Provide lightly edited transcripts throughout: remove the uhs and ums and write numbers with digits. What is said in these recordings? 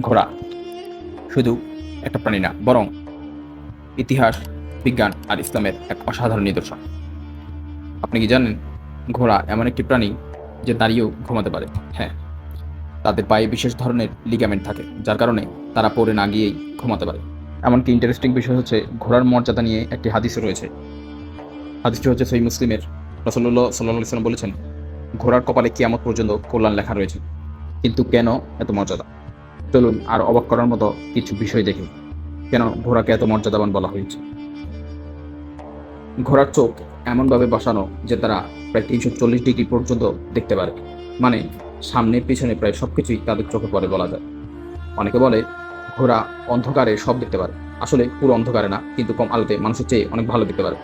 ঘোড়া শুধু একটা প্রাণী না, বরং ইতিহাস, বিজ্ঞান আর ইসলামের এক অসাধারণ নিদর্শন। আপনি কি জানেন, ঘোড়া এমন একটি প্রাণী যে দাঁড়িয়েও ঘুমাতে পারে? হ্যাঁ, তাদের পায়ে বিশেষ ধরনের লিগামেন্ট থাকে, যার কারণে তারা পড়ে না গিয়েই ঘুমাতে পারে। এমনকি ইন্টারেস্টিং বিষয় হচ্ছে, ঘোড়ার মর্যাদা নিয়ে একটি হাদিসও রয়েছে। হাদিসটি হচ্ছে সহিহ মুসলিমের। রাসূলুল্লাহ সাল্লাল্লাহু আলাইহি ওয়াসাল্লাম বলেছেন, ঘোড়ার কপালে কিয়ামত পর্যন্ত কল্যাণ লেখা রয়েছে। কিন্তু কেন এত মর্যাদা? চলুন আর অবাক করার মতো কিছু বিষয় দেখি, কেন ঘোড়াকে এত মর্যাদাবান বলা হয়েছে। ঘোড়ার চোখ এমনভাবে বসানো যে তারা প্রায় 340 ডিগ্রি পর্যন্ত দেখতে পারে, মানে সামনে পিছনে প্রায় সবকিছুই তাদের চোখে পড়ে বলা যায়। অনেকে বলে ঘোড়া অন্ধকারে সব দেখতে পারে। আসলে পুরো অন্ধকারে না, কিন্তু কম আলোতে মানুষের চেয়ে অনেক ভালো দেখতে পারে।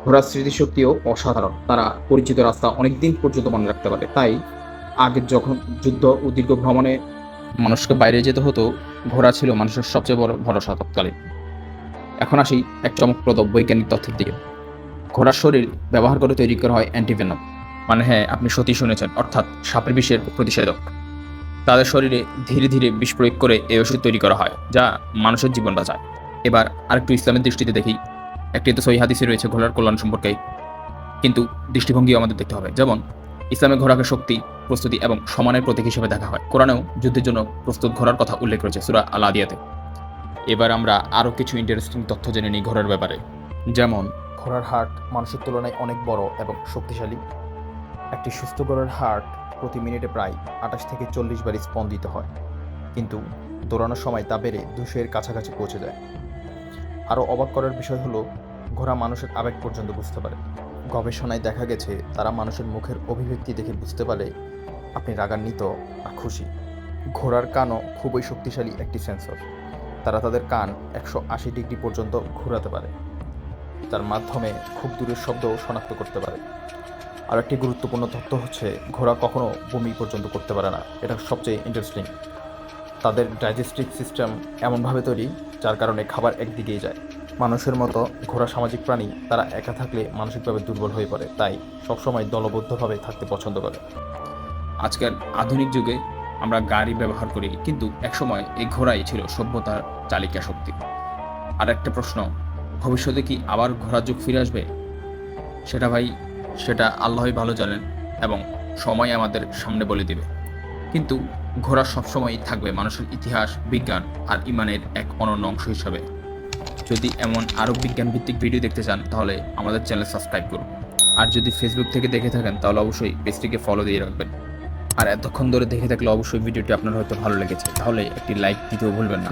ঘোড়ার স্মৃতিশক্তিও অসাধারণ। তারা পরিচিত রাস্তা অনেক দিন পর্যন্ত মনে রাখতে পারে। তাই আগে যখন যুদ্ধ ও দীর্ঘ ভ্রমণে মানুষকে বাইরে যেতে হতো, ঘোড়া ছিল মানুষের সবচেয়ে বড় ভরসা তৎকালীন। এখন আসি এক চমকপ্রদ বৈজ্ঞানিক তথ্যের দিকে। ঘোড়ার শরীর ব্যবহার করে তৈরি করা হয় অ্যান্টিভেনম, মানে হ্যাঁ, আপনি সত্যি শুনেছেন, অর্থাৎ সাপের বিষের প্রতিষেধক। তাদের শরীরে ধীরে ধীরে বিষ প্রয়োগ করে এই ওষুধ তৈরি করা হয়, যা মানুষের জীবন বাঁচায়। এবার আরেকটু ইসলামের দৃষ্টিতে দেখি। একটি তো সহিহ হাদিসে রয়েছে ঘোড়ার কল্যাণ সম্পর্কে, কিন্তু দৃষ্টিভঙ্গিও আমাদের দেখতে হবে। যেমন ইসলামে ঘোড়াকে শক্তি, প্রস্তুতি এবং সম্মানের প্রতীক হিসেবে দেখা হয়। কোরআনেও যুদ্ধের জন্য প্রস্তুত ঘোড়ার কথা উল্লেখ রয়েছে সূরা আল আদিয়াতে। এবার আমরা আরও কিছু ইন্টারেস্টিং তথ্য জেনে নিই ঘোড়ার ব্যাপারে। যেমন ঘোড়ার হার্ট মানুষের তুলনায় অনেক বড় এবং শক্তিশালী। একটি সুস্থ ঘোড়ার হার্ট প্রতি মিনিটে প্রায় 28 থেকে 40 বার স্পন্দিত হয়, কিন্তু দৌড়ানোর সময় তা বেড়ে 200-এর কাছাকাছি পৌঁছে যায়। আরও অবাক করার বিষয় হলো, ঘোড়া মানুষের আবেগ পর্যন্ত বুঝতে পারে। গবেষণায় দেখা গেছে তারা মানুষের মুখের অভিব্যক্তি দেখে বুঝতে পারে আপনি রাগান্বিত না খুশি। ঘোড়ার কানও খুবই শক্তিশালী একটি সেন্সর। তারা তাদের কান 180 ডিগ্রি পর্যন্ত ঘোরাতে পারে, তার মাধ্যমে খুব দূরের শব্দও শনাক্ত করতে পারে। আর একটি গুরুত্বপূর্ণ তথ্য হচ্ছে, ঘোড়া কখনো বমি পর্যন্ত করতে পারে না। এটা সবচেয়ে ইন্টারেস্টিং। তাদের ডাইজেস্টিভ সিস্টেম এমনভাবে তৈরি, যার কারণে খাবার একদিকেই যায়। মানুষের মতো ঘোড়া সামাজিক প্রাণী। তারা একা থাকলে মানসিকভাবে দুর্বল হয়ে পড়ে, তাই সবসময় দলবদ্ধভাবে থাকতে পছন্দ করে। আজকের আধুনিক যুগে আমরা গাড়ি ব্যবহার করি, কিন্তু একসময় এই ঘোড়াই ছিল সভ্যতার চালিকা শক্তি। আর একটা প্রশ্ন, ভবিষ্যতে কি আবার ঘোড়ার যুগ ফিরে আসবে? সেটা আল্লাহই ভালো জানেন, এবং সময় আমাদের সামনে বলে দিবে। কিন্তু ঘোড়া সবসময়ই থাকবে মানুষের ইতিহাস, বিজ্ঞান আর ইমানের এক অনন্য অংশ হিসাবে। যদি এমন আরও বিজ্ঞানভিত্তিক ভিডিও দেখতে চান, তাহলে আমাদের চ্যানেল সাবস্ক্রাইব করুন। আর যদি ফেসবুক থেকে দেখে থাকেন, তাহলে অবশ্যই পেজটিকে ফলো দিয়ে রাখবেন। আর এতক্ষণ ধরে দেখে থাকলে অবশ্যই ভিডিওটি আপনার হয়তো ভালো লেগেছে, তাহলে একটি লাইক দিতেও ভুলবেন না।